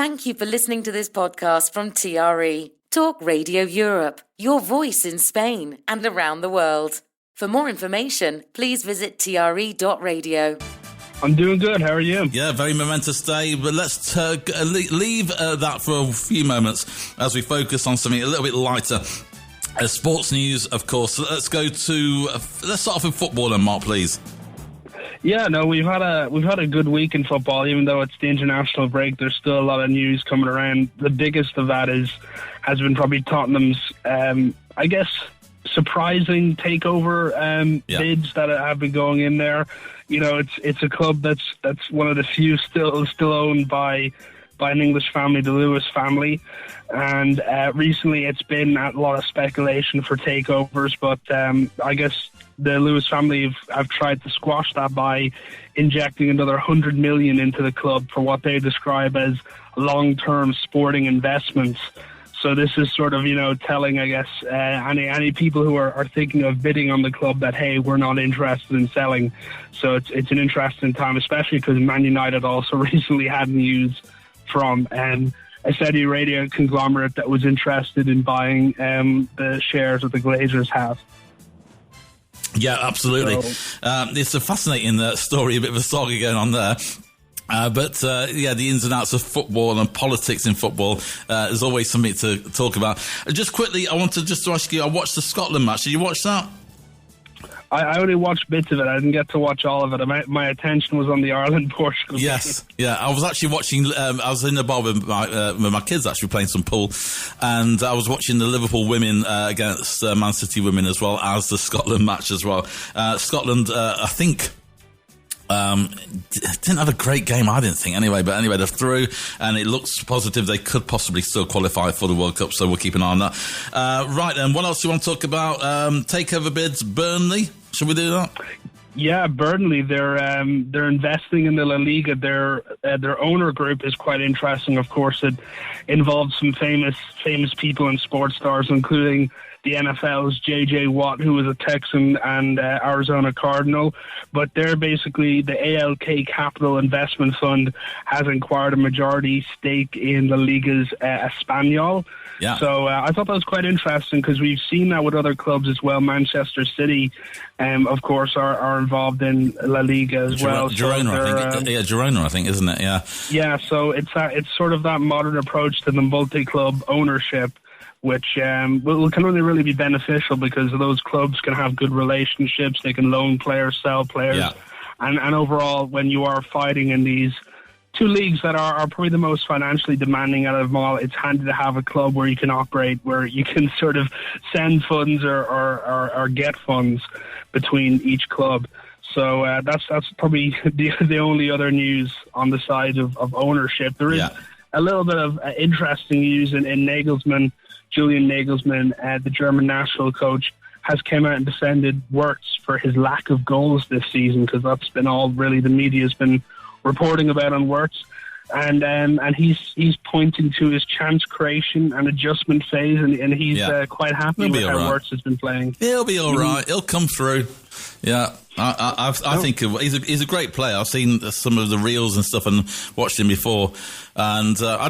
Thank you for listening to this podcast from TRE, Talk Radio Europe, your voice in Spain and around the world. For more information, please visit tre.radio. I'm doing good. How are you? Yeah, very momentous day, but let's leave that for a few moments as we focus on something a little bit lighter. Sports news, of course. Let's start off with football then, Mark, please. Yeah, no, we've had a good week in football. Even though it's the international break, there's still a lot of news coming around. The biggest of that has been probably Tottenham's, I guess, surprising takeover bids that have been going in there. You know, it's a club that's one of the few still owned by an English family, the Lewis family, and recently it's been a lot of speculation for takeovers, but I guess the Lewis family have tried to squash that by injecting another 100 million into the club for what they describe as long-term sporting investments. So this is sort of, telling, I guess, any people who are thinking of bidding on the club that, hey, we're not interested in selling. So it's an interesting time, especially because Man United also recently had news from a Saudi Arabia conglomerate that was interested in buying the shares that the Glazers have. Yeah, absolutely. It's a fascinating story, a bit of a saga going on there. But the ins and outs of football and politics in football is always something to talk about. Just quickly, I wanted just to ask you, I watched the Scotland match. Did you watch that? I only watched bits of it. I didn't get to watch all of it. My attention was on the Ireland-Portugal game. Yes, yeah. I was actually watching, I was in the bar with my kids actually playing some pool, and I was watching the Liverpool women against Man City women as well as the Scotland match as well. Scotland, I think, didn't have a great game, I didn't think, anyway. But anyway, they're through, and it looks positive they could possibly still qualify for the World Cup, so we'll keep an eye on that. Right, then, what else do you want to talk about? Takeover bids, Burnley. Should we do that? Yeah, Burnley, they're investing in the La Liga. Their owner group is quite interesting. Of course, it involves some famous people and sports stars, including the NFL's J.J. Watt, who was a Texan and Arizona Cardinal. But they're basically, the ALK Capital Investment Fund has acquired a majority stake in La Liga's Espanyol. Yeah. So I thought that was quite interesting because we've seen that with other clubs as well. Manchester City, of course, are involved in La Liga as well. Girona, Girona, I think, isn't it? Yeah. Yeah, so it's sort of that modern approach to the multi-club ownership, which can only really be beneficial because those clubs can have good relationships. They can loan players, sell players. Yeah. And overall, when you are fighting in these two leagues that are probably the most financially demanding out of them all, it's handy to have a club where you can operate, where you can sort of send funds or get funds between each club. So that's probably the only other news on the side of ownership. There is a little bit of interesting news in Nagelsmann. Julian Nagelsmann, the German national coach, has come out and defended Wirtz for his lack of goals this season, because that's been all really the media has been reporting about on Wirtz. And he's pointing to his chance creation and adjustment phase, and he's quite happy with how Wirtz has been playing. He'll be all right. He'll come through. Yeah, I think he's a great player. I've seen some of the reels and stuff and watched him before. And I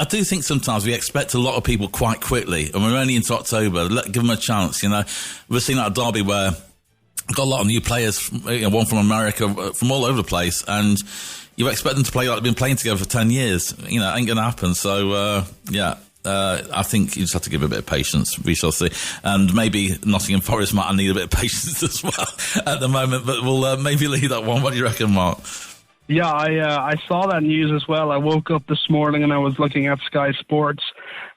do think sometimes we expect a lot of people quite quickly, and we're only into October. Give them a chance, We've seen that at Derby where we've got a lot of new players, one from America, from all over the place, and you expect them to play like they've been playing together for 10 years. It ain't going to happen. So, I think you just have to give a bit of patience. We shall see. And maybe Nottingham Forest might need a bit of patience as well at the moment, but we'll maybe leave that one. What do you reckon, Mark? Yeah, I saw that news as well. I woke up this morning and I was looking at Sky Sports,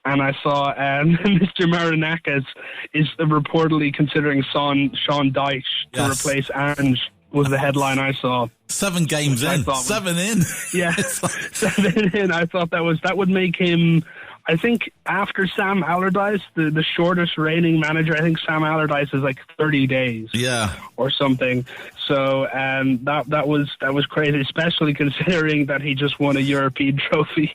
and I saw Mr. Marinakis is reportedly considering Sean Dyche to replace Ange, was the headline I saw. 7 games in. 7 in. Yeah, 7 in. I thought that would make him, I think after Sam Allardyce, the shortest reigning manager, I think Sam Allardyce is like 30 days, or something. So that was crazy, especially considering that he just won a European trophy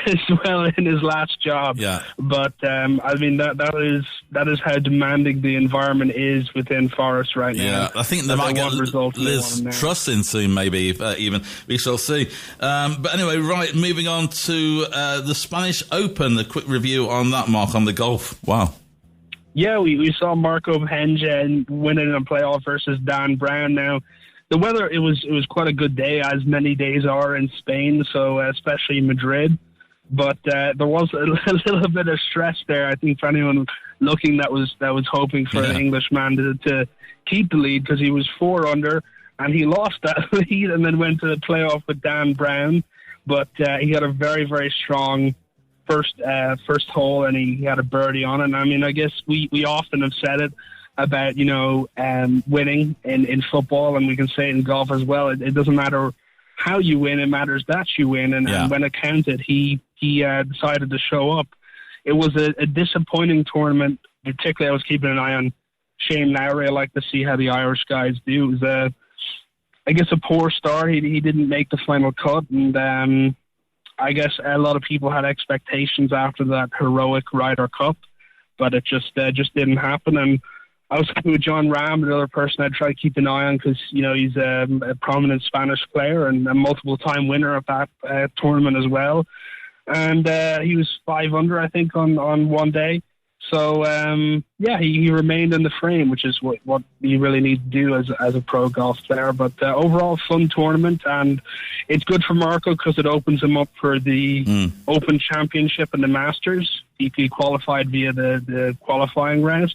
as well in his last job. Yeah. But I mean that is how demanding the environment is within Forest right now. Yeah, I think they might get Liz Truss in soon, maybe even we shall see. But anyway, right, moving on to the Spanish Open. A quick review on that, Mark, on the golf. Wow. Yeah, we saw Marco Henge winning a playoff versus Dan Brown. Now, the weather, it was quite a good day, as many days are in Spain, so especially Madrid. But there was a little bit of stress there, I think, for anyone looking that was hoping for an Englishman to keep the lead, because he was 4 under, and he lost that lead and then went to the playoff with Dan Brown. But he had a very, very strong first hole, and he had a birdie on it. And I mean, I guess we often have said it about, winning in football, and we can say it in golf as well. It doesn't matter how you win, it matters that you win. And when it counted, he decided to show up. It was a disappointing tournament. Particularly, I was keeping an eye on Shane Lowry. I like to see how the Irish guys do. It was I guess a poor start. He didn't make the final cut, and I guess a lot of people had expectations after that heroic Ryder Cup, but it just didn't happen. And I was happy with John Rahm, another person I'd try to keep an eye on, because he's a prominent Spanish player and a multiple-time winner of that tournament as well. And he was 5 under, I think, on one day. So he remained in the frame, which is what you really need to do as a pro golf player. But overall, fun tournament, and it's good for Marco because it opens him up for the Open Championship and the Masters. He qualified via the qualifying round,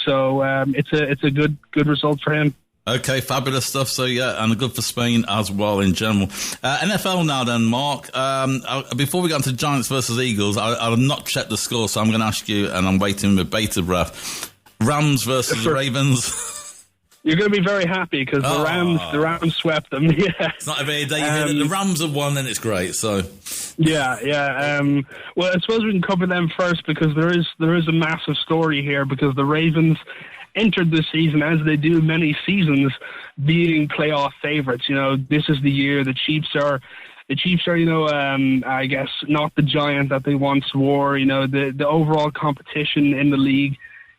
so it's a good result for him. Okay, fabulous stuff. So, and good for Spain as well in general. NFL now then, Mark. Before we get into Giants versus Eagles, I've not checked the score, so I'm going to ask you, and I'm waiting with bated breath. Rams versus Ravens. You're going to be very happy because the Rams swept them. Yeah, it's not every day. The Rams have won, and it's great. So, yeah. Well, I suppose we can cover them first, because there is a massive story here, because the Ravens entered the season, as they do many seasons, being playoff favorites. This is the year the Chiefs are, I guess, not the giant that they once were. The overall competition in the league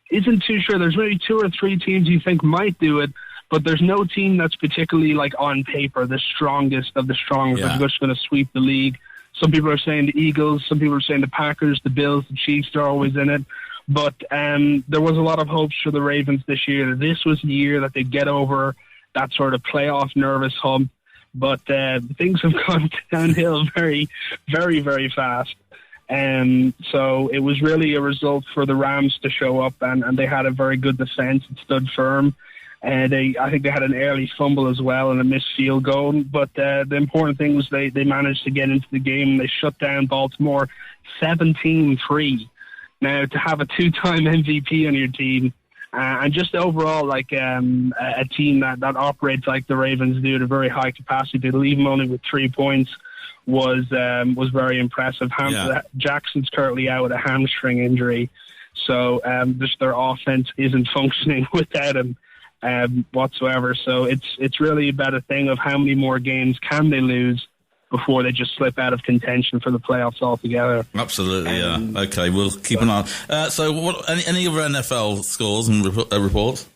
isn't too sure. There's maybe 2 or 3 teams you think might do it, but there's no team that's particularly, like, on paper, the strongest of the strongest. That's just going to sweep the league. Some people are saying the Eagles, some people are saying the Packers, the Bills, the Chiefs, they're always in it. But there was a lot of hopes for the Ravens this year. This was the year that they'd get over that sort of playoff nervous hump. But things have gone downhill very, very, very fast. So it was really a result for the Rams to show up, and they had a very good defense. It stood firm. I think they had an early fumble as well and a missed field goal. But the important thing was they managed to get into the game. They shut down Baltimore 17-3. Now, to have a 2-time MVP on your team, and just overall, like a team that operates like the Ravens do at a very high capacity, to leave them only with 3 points was very impressive. Jackson's currently out with a hamstring injury, so just their offense isn't functioning without him whatsoever. So it's really about a thing of how many more games can they lose before they just slip out of contention for the playoffs altogether. Absolutely, yeah. Okay, we'll keep an eye on. So, any other NFL scores and reports?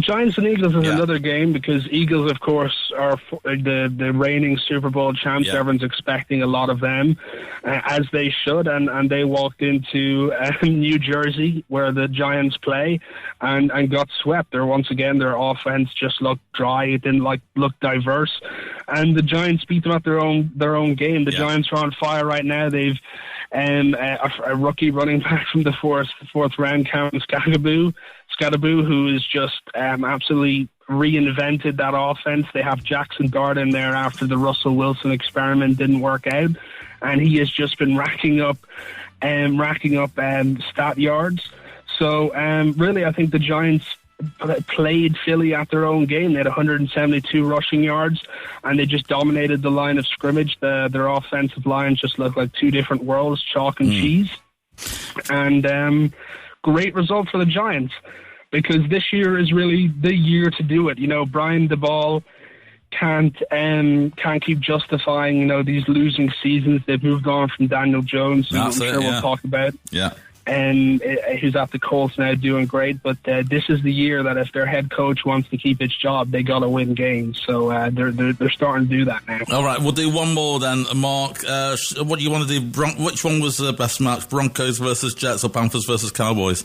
Giants and Eagles is another game, because Eagles, of course, are the reigning Super Bowl champs. Yeah. Everyone's expecting a lot of them, as they should, and they walked into New Jersey, where the Giants play, and got swept. Once again, their offense just looked dry. It didn't look diverse, and the Giants beat them at their own game. The Giants are on fire right now. They've a rookie running back from the fourth round, Cameron Scadaboo, who is just absolutely reinvented that offense. They have Jackson Dart in there after the Russell Wilson experiment didn't work out, and he has just been racking up stat yards. So really, I think the Giants played Philly at their own game. They had 172 rushing yards, and they just dominated the line of scrimmage. Their offensive lines just looked like two different worlds, chalk and cheese. And great result for the Giants, because this year is really the year to do it. Brian DeBall can't keep justifying, these losing seasons. They've moved on from Daniel Jones, who we'll talk about. Yeah. And who's at the Colts now doing great. But this is the year that if their head coach wants to keep his job, they got to win games. So they're starting to do that now. All right, we'll do one more then, Mark. What do you want to do? Which one was the best match? Broncos versus Jets or Panthers versus Cowboys?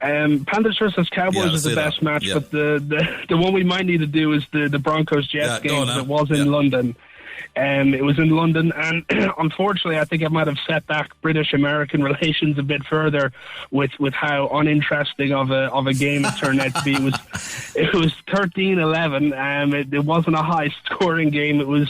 Panthers versus Cowboys is the best match, but the one we might need to do is the Broncos-Jets game. It was in London. It was in London, and unfortunately, I think it might have set back British-American relations a bit further with how uninteresting of a game it turned out to be. It was 13-11. It wasn't a high-scoring game.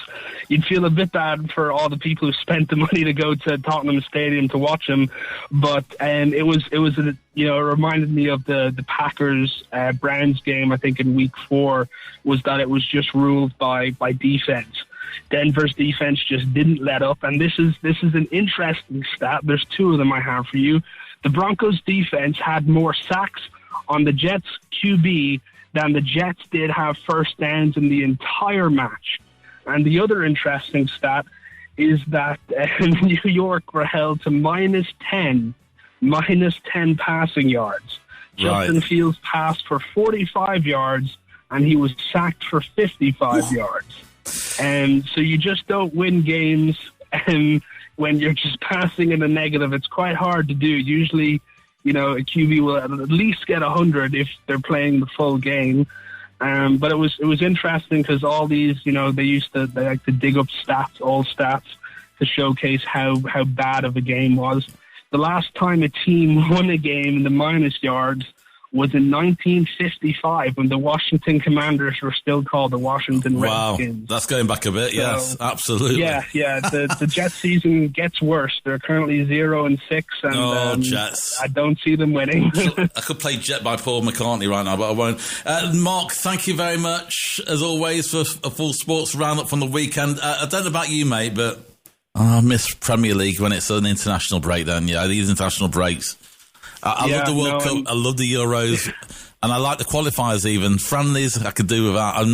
You'd feel a bit bad for all the people who spent the money to go to Tottenham Stadium to watch them, but it reminded me of the Packers Browns game. I think in Week 4 was that it was just ruled by defense. Denver's defense just didn't let up, and this is an interesting stat. There's two of them I have for you. The Broncos defense had more sacks on the Jets QB than the Jets did have first downs in the entire match. And the other interesting stat is that New York were held to minus 10 passing yards. Right. Justin Fields passed for 45 yards, and he was sacked for 55 yards. And so you just don't win games when you're just passing in the negative. It's quite hard to do. Usually, a QB will at least get 100 if they're playing the full game. But it was interesting because all these, they like to dig up old stats to showcase how bad of a game was. The last time a team won a game in the minus yards was in 1955 when the Washington Commanders were still called the Washington Redskins. Wow, that's going back a bit, yes, absolutely. Yeah, the Jets season gets worse. They're currently 0-6, and Jets. I don't see them winning. I could play Jet by Paul McCartney right now, but I won't. Mark, thank you very much, as always, for a full sports roundup from the weekend. I don't know about you, mate, but I miss Premier League when it's an international break then. Yeah, these international breaks. I love the World Cup, I love the Euros, and I like the qualifiers even. Friendlies, I could do without.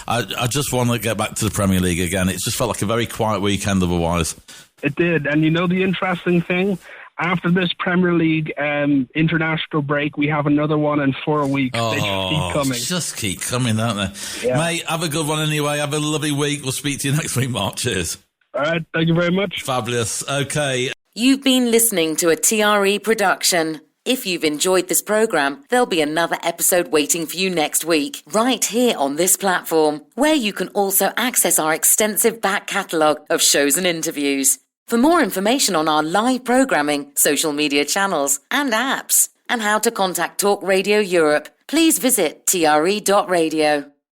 I just want to get back to the Premier League again. It just felt like a very quiet weekend otherwise. It did, and the interesting thing? After this Premier League international break, we have another one in 4 weeks. They just keep coming, don't they? Yeah. Mate, have a good one anyway. Have a lovely week. We'll speak to you next week, Mark. Cheers. All right, thank you very much. Fabulous. Okay. You've been listening to a TRE production. If you've enjoyed this program, there'll be another episode waiting for you next week, right here on this platform, where you can also access our extensive back catalogue of shows and interviews. For more information on our live programming, social media channels and apps, and how to contact Talk Radio Europe, please visit TRE.radio.